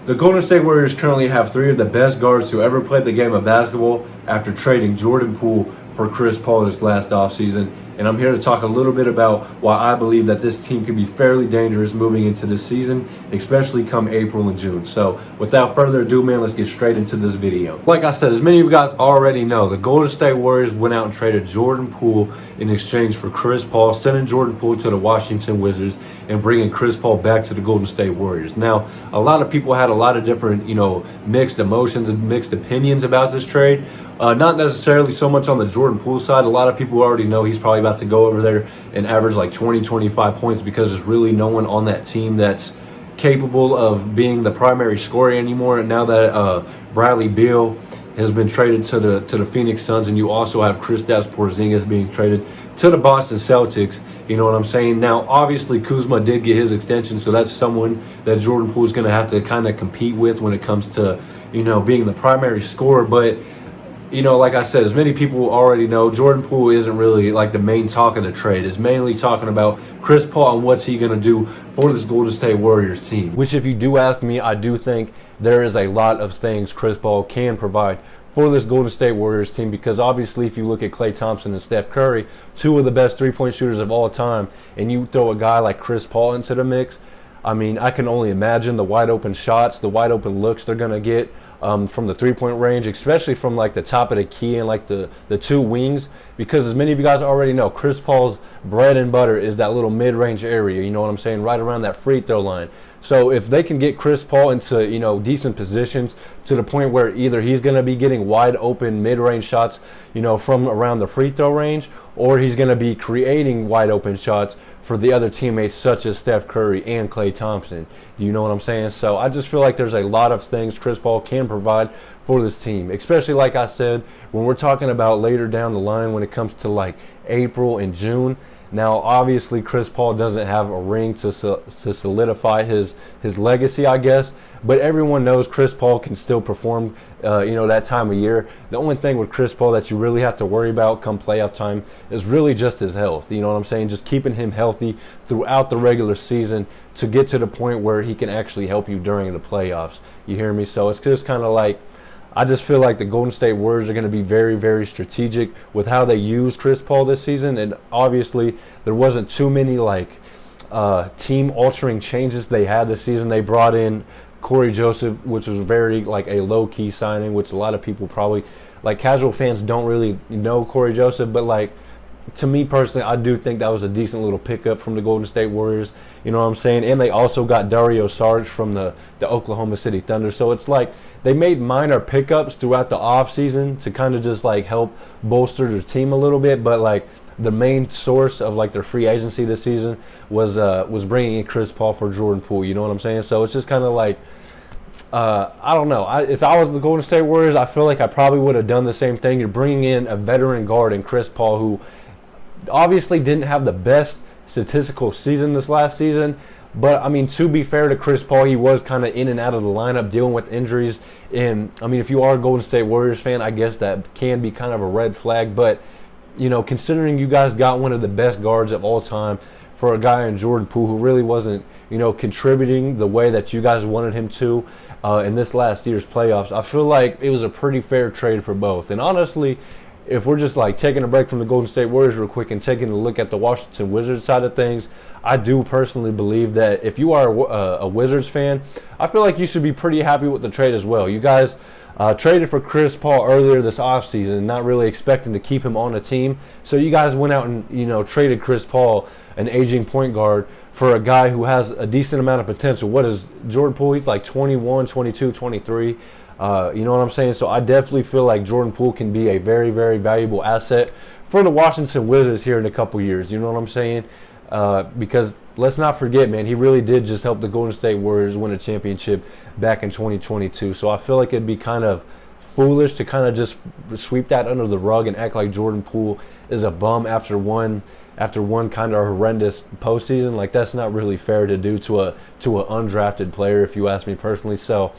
The Golden State Warriors currently have three of the best guards to ever play the game of basketball after trading Jordan Poole for Chris Paul this last offseason. And I'm here to talk a little bit about why I believe that this team could be fairly dangerous moving into this season, especially come April and June. So without further ado, man, let's get straight into this video. Like I said, as many of you guys already know, the Golden State Warriors went out and traded Jordan Poole in exchange for Chris Paul, sending Jordan Poole to the Washington Wizards and bringing Chris Paul back to the Golden State Warriors. Now, a lot of people had a lot of different, mixed emotions and mixed opinions about this trade. Not necessarily so much on the Jordan Poole side. A lot of people already know he's probably about to go over there and average like 20, 25 points because there's really no one on that team that's capable of being the primary scorer anymore. And now that Bradley Beal has been traded to the Phoenix Suns, and you also have Kristaps Porzingis being traded to the Boston Celtics. You know what I'm saying? Now, obviously, Kuzma did get his extension, so that's someone that Jordan Poole is going to have to kind of compete with when it comes to, being the primary scorer. But like I said, as many people already know, Jordan Poole isn't really like the main talk of the trade. It's mainly talking about Chris Paul and what's he going to do for this Golden State Warriors team. Which, if you do ask me, I do think there is a lot of things Chris Paul can provide for this Golden State Warriors team, because obviously if you look at Klay Thompson and Steph Curry, two of the best three-point shooters of all time, and you throw a guy like Chris Paul into the mix, I mean, I can only imagine the wide open shots, the wide open looks they're going to get from the three-point range, especially from like the top of the key and like the two wings, because as many of you guys already know, Chris Paul's bread and butter is that little mid-range area, you know what I'm saying, right around that free throw line. So if they can get Chris Paul into, decent positions to the point where either he's going to be getting wide open mid-range shots, from around the free throw range, or he's going to be creating wide open shots for the other teammates such as Steph Curry and Klay Thompson. You know what I'm saying? So I just feel like there's a lot of things Chris Paul can provide for this team, especially like I said, when we're talking about later down the line when it comes to like April and June. Now, obviously, Chris Paul doesn't have a ring to solidify his legacy, I guess. But everyone knows Chris Paul can still perform, that time of year. The only thing with Chris Paul that you really have to worry about come playoff time is really just his health. You know what I'm saying? Just keeping him healthy throughout the regular season to get to the point where he can actually help you during the playoffs. You hear me? So it's just kind of like, I just feel like the Golden State Warriors are going to be very, very strategic with how they use Chris Paul this season. And obviously, there wasn't too many team-altering changes they had this season. They brought in Corey Joseph, which was very like a low-key signing, which a lot of people probably, like casual fans, don't really know Corey Joseph. But like, to me personally, I do think that was a decent little pickup from the Golden State Warriors. You know what I'm saying? And they also got Dario Saric from the Oklahoma City Thunder. So it's like they made minor pickups throughout the offseason to kind of just like help bolster their team a little bit. But like the main source of like their free agency this season was bringing in Chris Paul for Jordan Poole. You know what I'm saying? So it's just kind of like, I don't know. If I was the Golden State Warriors, I feel like I probably would have done the same thing. You're bringing in a veteran guard in Chris Paul, who obviously didn't have the best statistical season this last season, but I mean, to be fair to Chris Paul, he was kind of in and out of the lineup dealing with injuries. And I mean, if you are a Golden State Warriors fan, I guess that can be kind of a red flag. But considering you guys got one of the best guards of all time for a guy in Jordan Poole who really wasn't contributing the way that you guys wanted him to in this last year's playoffs, I feel like it was a pretty fair trade for both. And honestly, if we're just like taking a break from the Golden State Warriors real quick and taking a look at the Washington Wizards side of things, I do personally believe that if you are a Wizards fan, I feel like you should be pretty happy with the trade as well. You guys traded for Chris Paul earlier this offseason, not really expecting to keep him on the team. So you guys went out and traded Chris Paul, an aging point guard, for a guy who has a decent amount of potential. What is Jordan Poole? He's like 21, 22, 23. You know what I'm saying? So I definitely feel like Jordan Poole can be a very, very valuable asset for the Washington Wizards here in a couple years. You know what I'm saying? Because let's not forget, man, he really did just help the Golden State Warriors win a championship back in 2022. So I feel like it'd be kind of foolish to kind of just sweep that under the rug and act like Jordan Poole is a bum after one kind of horrendous postseason. Like, that's not really fair to do to a undrafted player, if you ask me personally. So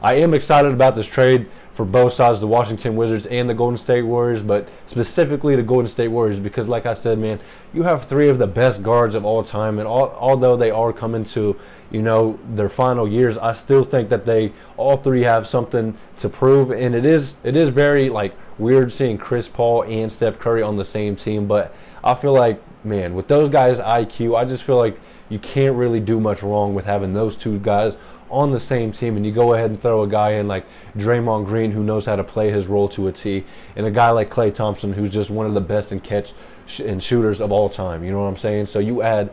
I am excited about this trade for both sides, the Washington Wizards and the Golden State Warriors, but specifically the Golden State Warriors because, like I said, man, you have three of the best guards of all time, and although they are coming to, their final years, I still think that they all three have something to prove, and it is very weird seeing Chris Paul and Steph Curry on the same team, but I feel like, man, with those guys' IQ, I just feel like you can't really do much wrong with having those two guys on the same team, and you go ahead and throw a guy in like Draymond Green who knows how to play his role to a T, and a guy like Klay Thompson who's just one of the best in catch and shooters of all time. You know what I'm saying? So you add,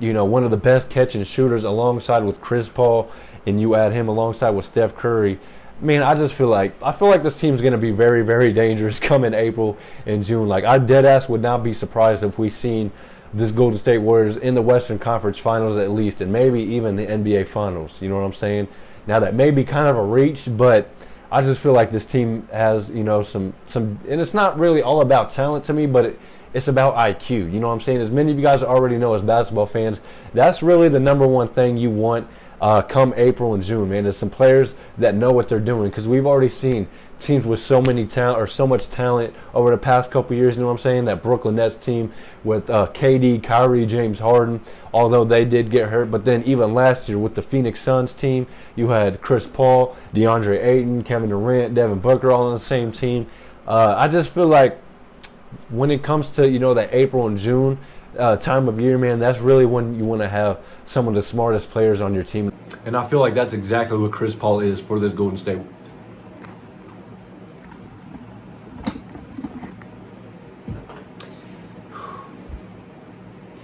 one of the best catch and shooters alongside with Chris Paul, and you add him alongside with Steph Curry. Man, I feel like this team's going to be very, very dangerous coming April and June. Like, I deadass would not be surprised if we seen this Golden State Warriors in the Western Conference Finals at least, and maybe even the NBA Finals. You know what I'm saying? Now, that may be kind of a reach, but I just feel like this team has, some, and it's not really all about talent to me, but it's about IQ. You know what I'm saying? As many of you guys already know as basketball fans, that's really the number one thing you want come April and June, man. There's some players that know what they're doing, because we've already seen teams with so much talent over the past couple years. You know what I'm saying? That Brooklyn Nets team with KD, Kyrie, James Harden, although they did get hurt. But then even last year with the Phoenix Suns team, you had Chris Paul, DeAndre Ayton, Kevin Durant, Devin Booker all on the same team. I just feel like when it comes to the April and June time of year, man, that's really when you want to have some of the smartest players on your team. And I feel like that's exactly what Chris Paul is for this Golden State.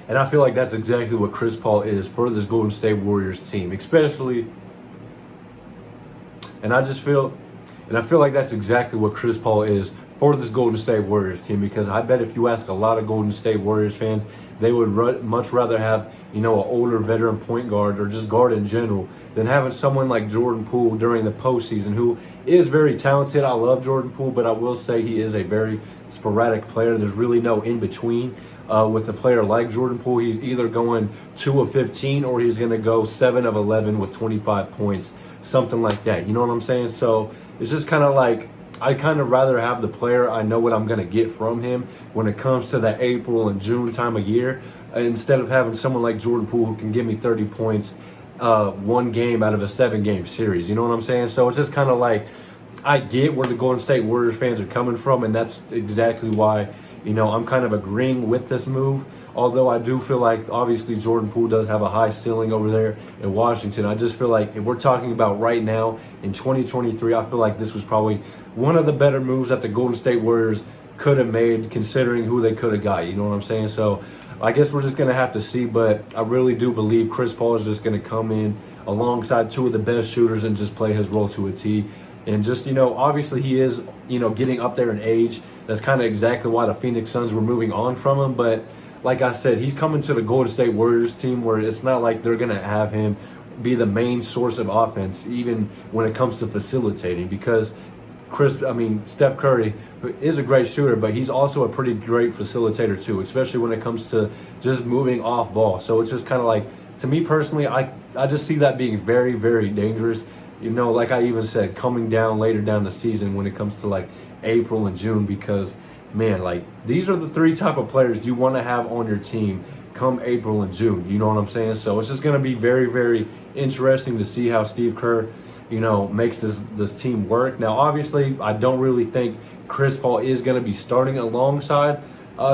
And I feel like that's exactly what Chris Paul is for this Golden State Warriors team, especially. And I feel like that's exactly what Chris Paul is for this Golden State Warriors team, because I bet if you ask a lot of Golden State Warriors fans, they would much rather have, an older veteran point guard or just guard in general than having someone like Jordan Poole during the postseason, who is very talented. I love Jordan Poole, but I will say he is a very sporadic player. There's really no in-between with a player like Jordan Poole. He's either going 2 of 15 or he's going to go 7 of 11 with 25 points, something like that. You know what I'm saying? So it's just kind of like, I'd kind of rather have the player I know what I'm going to get from him when it comes to the April and June time of year, instead of having someone like Jordan Poole who can give me 30 points one game out of a 7-game series. You know what I'm saying? So it's just kind of like, I get where the Golden State Warriors fans are coming from, and that's exactly why, I'm kind of agreeing with this move. Although I do feel like, obviously, Jordan Poole does have a high ceiling over there in Washington. I just feel like if we're talking about right now in 2023, I feel like this was probably one of the better moves that the Golden State Warriors could have made, considering who they could have got. You know what I'm saying? So I guess we're just going to have to see. But I really do believe Chris Paul is just going to come in alongside two of the best shooters and just play his role to a T. And just, obviously he is, getting up there in age. That's kind of exactly why the Phoenix Suns were moving on from him. But like I said, he's coming to the Golden State Warriors team where it's not like they're going to have him be the main source of offense, even when it comes to facilitating, because Steph Curry is a great shooter, but he's also a pretty great facilitator too, especially when it comes to just moving off ball. So it's just kind of like, to me personally, I just see that being very, very dangerous. Like I even said, coming down later down the season when it comes to like April and June, because man, like, these are the three type of players you want to have on your team come April and June. You know what I'm saying? So it's just going to be very, very interesting to see how Steve Kerr, makes this team work. Now, obviously, I don't really think Chris Paul is going to be starting alongside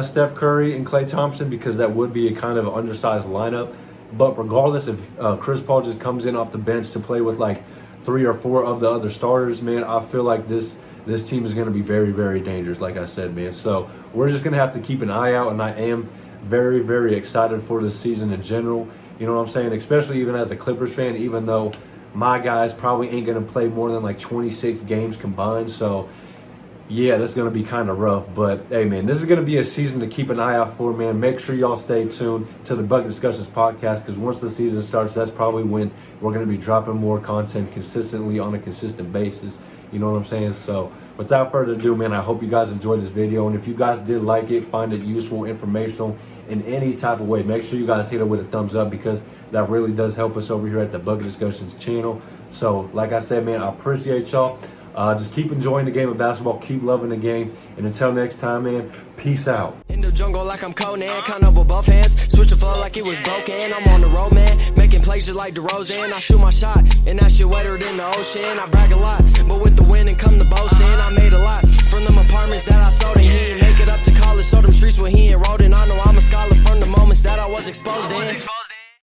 Steph Curry and Klay Thompson, because that would be a kind of undersized lineup. But regardless, if Chris Paul just comes in off the bench to play with like 3 or 4 of the other starters, man, I feel like this team is going to be very, very dangerous, like I said, man. So we're just going to have to keep an eye out, and I am very, very excited for this season in general. You know what I'm saying? Especially even as a Clippers fan, even though my guys probably ain't going to play more than like 26 games combined. So, yeah, that's going to be kind of rough. But, hey, man, this is going to be a season to keep an eye out for, man. Make sure y'all stay tuned to the Bucket Discussions podcast, because once the season starts, that's probably when we're going to be dropping more content consistently on a consistent basis. You know what I'm saying? So without further ado, man, I hope you guys enjoyed this video. And if you guys did like it, find it useful, informational in any type of way, make sure you guys hit it with a thumbs up, because that really does help us over here at the Bucket Discussions channel. So, like I said, man, I appreciate y'all. Just keep enjoying the game of basketball. Keep loving the game. And until next time, man, peace out. In the jungle like I'm Conan, count up with both hands. Switch the flow like it was broken. I'm on the road, man, making plays just like DeRozan. I shoot my shot, and that shit wetter than the ocean. I brag a lot, but with the wind and come the boasting. I made a lot from them apartments that I sold, and he didn't make it up to college. So them streets where he enrolled in. I know I'm a scholar from the moments that I was exposed in.